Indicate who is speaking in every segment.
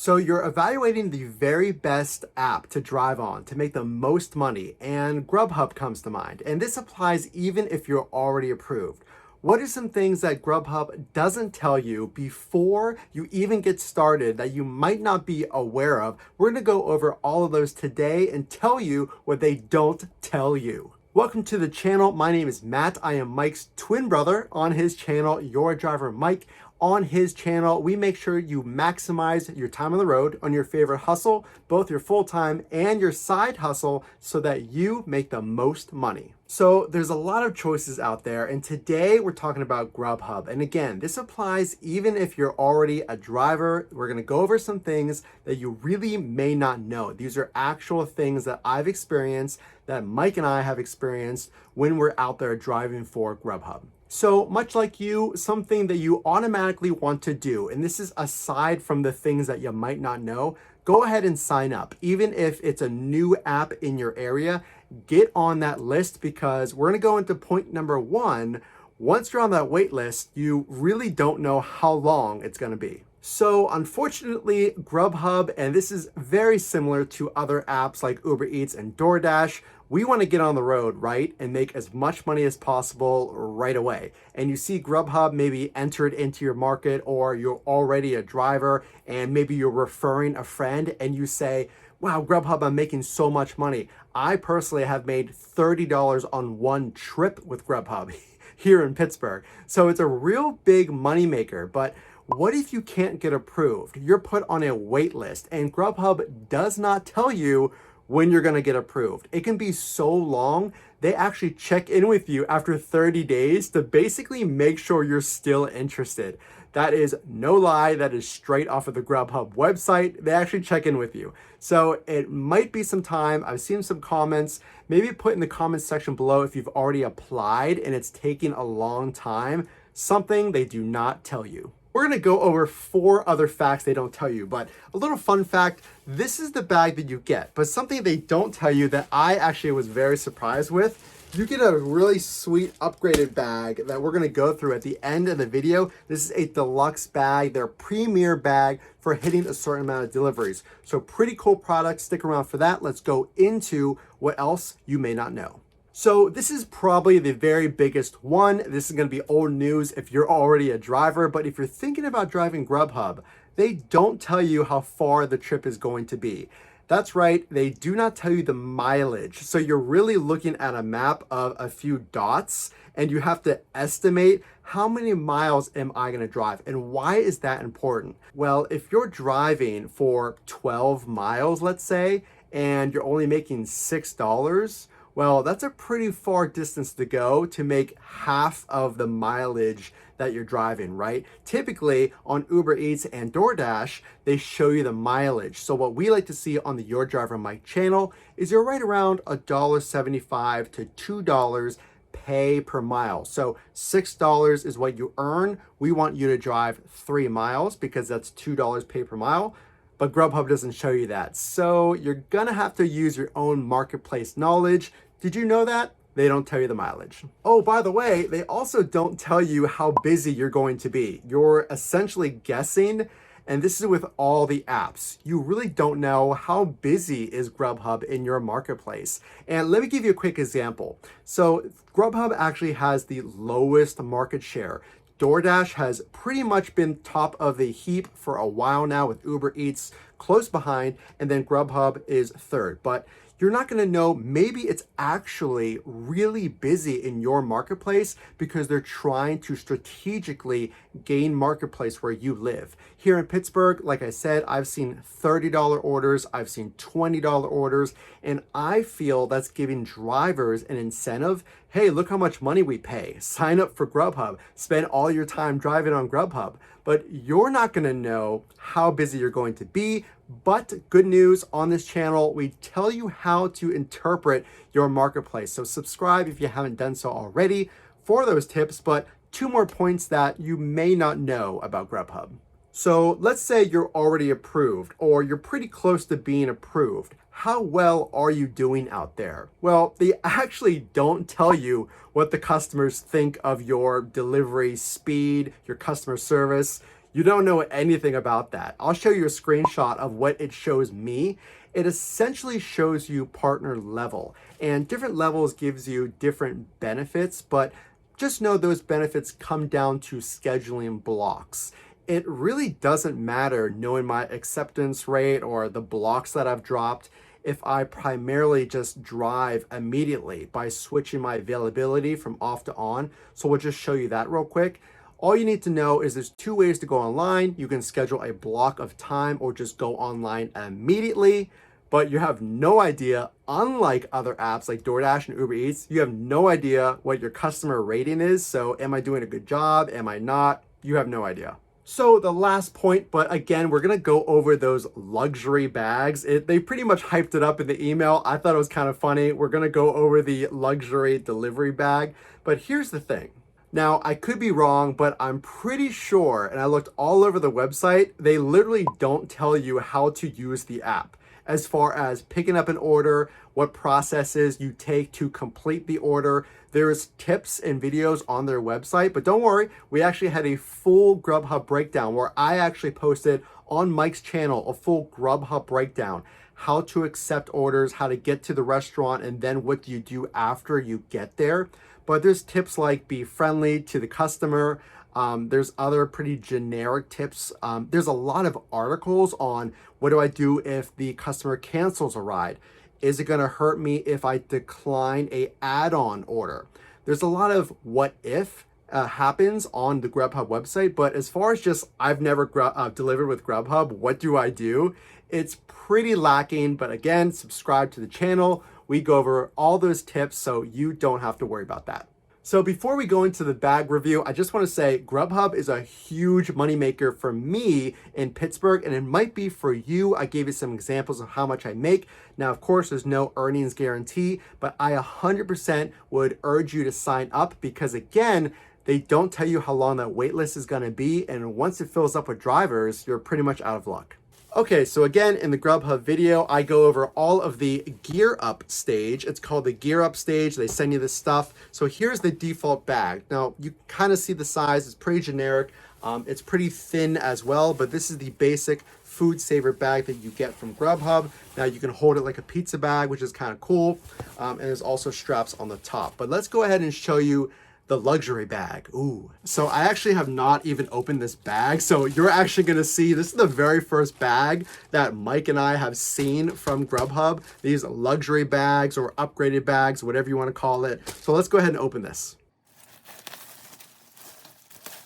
Speaker 1: So you're evaluating the very best app to drive on to make the most money, and Grubhub comes to mind. And this applies even if you're already approved. What are some things that Grubhub doesn't tell you before you even get started that you might not be aware of? We're gonna go over all of those today and tell you what they don't tell you. Welcome to the channel. My name is Matt. I am Mike's twin brother. On his channel, Your Driver Mike. On his channel, we make sure you maximize your time on the road on your favorite hustle, both your full-time and your side hustle, so that you make the most money. So there's a lot of choices out there, and today we're talking about Grubhub. And again, this applies even if you're already a driver. We're gonna go over some things that you really may not know. These are actual things that I've experienced, that Mike and I have experienced when we're out there driving for Grubhub. So much like you, something that you automatically want to do, and this is aside from the things that you might not know, go ahead and sign up. Even if it's a new app in your area, get on that list, because we're gonna go into point number one. Once you're on that wait list, you really don't know how long it's gonna be. So unfortunately, Grubhub, and this is very similar to other apps like Uber Eats and DoorDash, we want to get on the road, right, and make as much money as possible right away. And you see Grubhub maybe entered into your market, or you're already a driver and maybe you're referring a friend and you say, wow, Grubhub, I'm making so much money. I personally have made $30 on one trip with Grubhub here in Pittsburgh. So it's a real big moneymaker. But what if you can't get approved? You're put on a wait list, and Grubhub does not tell you when you're gonna get approved. It can be so long, they actually check in with you after 30 days to basically make sure you're still interested. That is no lie, that is straight off of the Grubhub website. They actually check in with you. So it might be some time. I've seen some comments. Maybe put in the comments section below if you've already applied and it's taking a long time. Something they do not tell you. We're gonna go over 4 other facts they don't tell you, but a little fun fact, this is the bag that you get, but something they don't tell you that I actually was very surprised with. You get a really sweet upgraded bag that we're gonna go through at the end of the video. This is a deluxe bag, their premier bag for hitting a certain amount of deliveries. So pretty cool product, stick around for that. Let's go into what else you may not know. So this is probably the very biggest one. This is gonna be old news if you're already a driver, but if you're thinking about driving Grubhub, they don't tell you how far the trip is going to be. That's right, they do not tell you the mileage. So you're really looking at a map of a few dots, and you have to estimate how many miles am I gonna drive, and why is that important? Well, if you're driving for 12 miles, let's say, and you're only making $6, well, that's a pretty far distance to go to make half of the mileage that you're driving, right? Typically on Uber Eats and DoorDash, they show you the mileage. So what we like to see on the Your Driver Mike channel is you're right around $1.75 to $2 pay per mile. So $6 is what you earn. We want you to drive 3 miles because that's $2 pay per mile. But Grubhub doesn't show you that. So you're gonna have to use your own marketplace knowledge. Did you know that? They don't tell you the mileage. Oh, by the way, they also don't tell you how busy you're going to be. You're essentially guessing, and this is with all the apps. You really don't know how busy is Grubhub in your marketplace. And let me give you a quick example. So Grubhub actually has the lowest market share. DoorDash has pretty much been top of the heap for a while now, with Uber Eats close behind, and then Grubhub is third. But you're not gonna know, maybe it's actually really busy in your marketplace because they're trying to strategically gain marketplace where you live. Here in Pittsburgh, like I said, I've seen $30 orders, I've seen $20 orders, and I feel that's giving drivers an incentive. Hey, look how much money we pay. Sign up for Grubhub, spend all your time driving on Grubhub. But you're not gonna know how busy you're going to be. But good news, on this channel, we tell you how to interpret your marketplace. So subscribe if you haven't done so already for those tips, but 2 more points that you may not know about Grubhub. So let's say you're already approved, or you're pretty close to being approved. How well are you doing out there? Well, they actually don't tell you what the customers think of your delivery speed, your customer service. You don't know anything about that. I'll show you a screenshot of what it shows me. It essentially shows you partner level, and different levels gives you different benefits, but just know those benefits come down to scheduling blocks. It really doesn't matter knowing my acceptance rate or the blocks that I've dropped if I primarily just drive immediately by switching my availability from off to on. So we'll just show you that real quick. All you need to know is there's two ways to go online. You can schedule a block of time or just go online immediately, but you have no idea, unlike other apps like DoorDash and Uber Eats, you have no idea what your customer rating is. So am I doing a good job? Am I not? You have no idea. So the last point, but again, we're gonna go over those luxury bags. They pretty much hyped it up in the email. I thought it was kind of funny. We're gonna go over the luxury delivery bag, but here's the thing. Now, I could be wrong, but I'm pretty sure, and I looked all over the website, they literally don't tell you how to use the app as far as picking up an order, what processes you take to complete the order. There's tips and videos on their website, but don't worry, we actually had a full Grubhub breakdown where I actually posted on Mike's channel a full Grubhub breakdown, how to accept orders, how to get to the restaurant, and then what do you do after you get there. But there's tips like be friendly to the customer. There's other pretty generic tips. There's a lot of articles on what do I do if the customer cancels a ride? Is it gonna hurt me if I decline a add-on order? There's a lot of what if happens on the Grubhub website, but as far as just I've never delivered with Grubhub, what do I do? It's pretty lacking, but again, subscribe to the channel. We go over all those tips so you don't have to worry about that. So before we go into the bag review, I just want to say Grubhub is a huge moneymaker for me in Pittsburgh, and it might be for you. I gave you some examples of how much I make. Now, of course, there's no earnings guarantee, but I 100% would urge you to sign up because, again, they don't tell you how long that wait list is going to be, and once it fills up with drivers, you're pretty much out of luck. Okay, so again, in the Grubhub video, I go over all of the gear up stage. It's called the gear up stage. They send you this stuff. So here's the default bag. Now, you kind of see the size. It's pretty generic. It's pretty thin as well, but this is the basic food saver bag that you get from Grubhub. Now, you can hold it like a pizza bag, which is kind of cool. And there's also straps on the top. But let's go ahead and show you the luxury bag. Ooh. So I actually have not even opened this bag. So you're actually gonna see, this is the very first bag that Mike and I have seen from Grubhub. These luxury bags or upgraded bags, whatever you wanna call it. So let's go ahead and open this.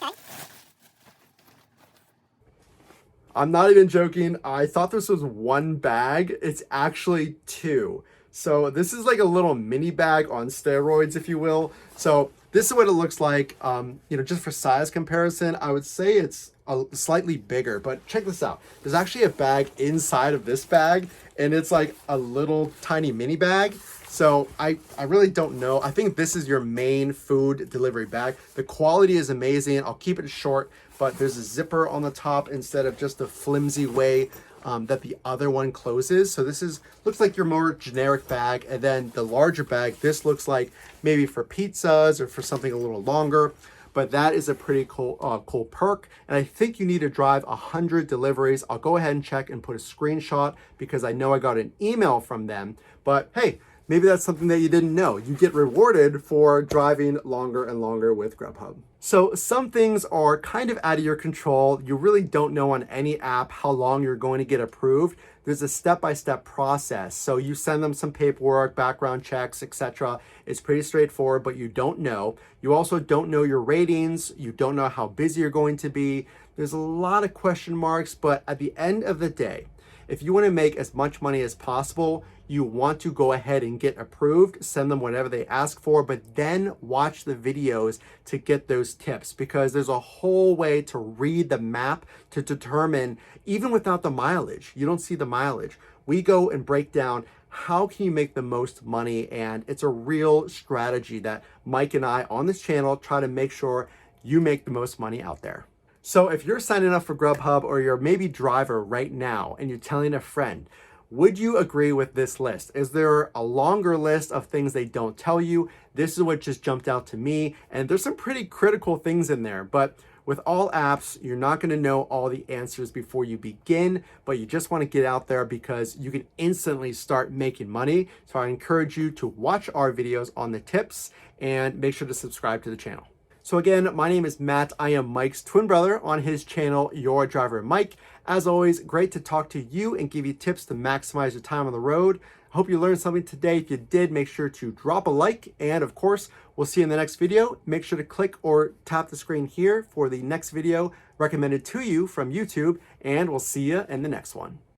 Speaker 1: Okay. I'm not even joking. I thought this was one bag. It's actually two. So this is like a little mini bag on steroids, if you will. So this is what it looks like, just for size comparison. I would say it's slightly bigger, but check this out. There's actually a bag inside of this bag, and it's like a little tiny mini bag. So I really don't know. I think this is your main food delivery bag. The quality is amazing. I'll keep it short, but there's a zipper on the top instead of just the flimsy way that the other one closes. So this looks like your more generic bag, and then the larger bag, this looks like maybe for pizzas or for something a little longer. But that is a pretty cool perk, and I think you need to drive 100 deliveries. I'll go ahead and check and put a screenshot because I know I got an email from them. But hey, maybe that's something that you didn't know. You get rewarded for driving longer and longer with Grubhub. So some things are kind of out of your control. You really don't know on any app how long you're going to get approved. There's a step-by-step process. So you send them some paperwork, background checks, etc. It's pretty straightforward, but you don't know. You also don't know your ratings. You don't know how busy you're going to be. There's a lot of question marks, but at the end of the day, if you want to make as much money as possible, you want to go ahead and get approved, send them whatever they ask for, but then watch the videos to get those tips, because there's a whole way to read the map to determine, even without the mileage, you don't see the mileage. We go and break down how can you make the most money, and it's a real strategy that Mike and I on this channel try to make sure you make the most money out there. So if you're signing up for Grubhub, or you're maybe driver right now and you're telling a friend, would you agree with this list? Is there a longer list of things they don't tell you? This is what just jumped out to me, and there's some pretty critical things in there, but With all apps, you're not going to know all the answers before you begin, but you just want to get out there because you can instantly start making money. So I encourage you to watch our videos on the tips and make sure to subscribe to the channel. So again, my name is Matt. I am Mike's twin brother on his channel, Your Driver Mike. As always, great to talk to you and give you tips to maximize your time on the road. I hope you learned something today. If you did, make sure to drop a like. And of course, we'll see you in the next video. Make sure to click or tap the screen here for the next video recommended to you from YouTube. And we'll see you in the next one.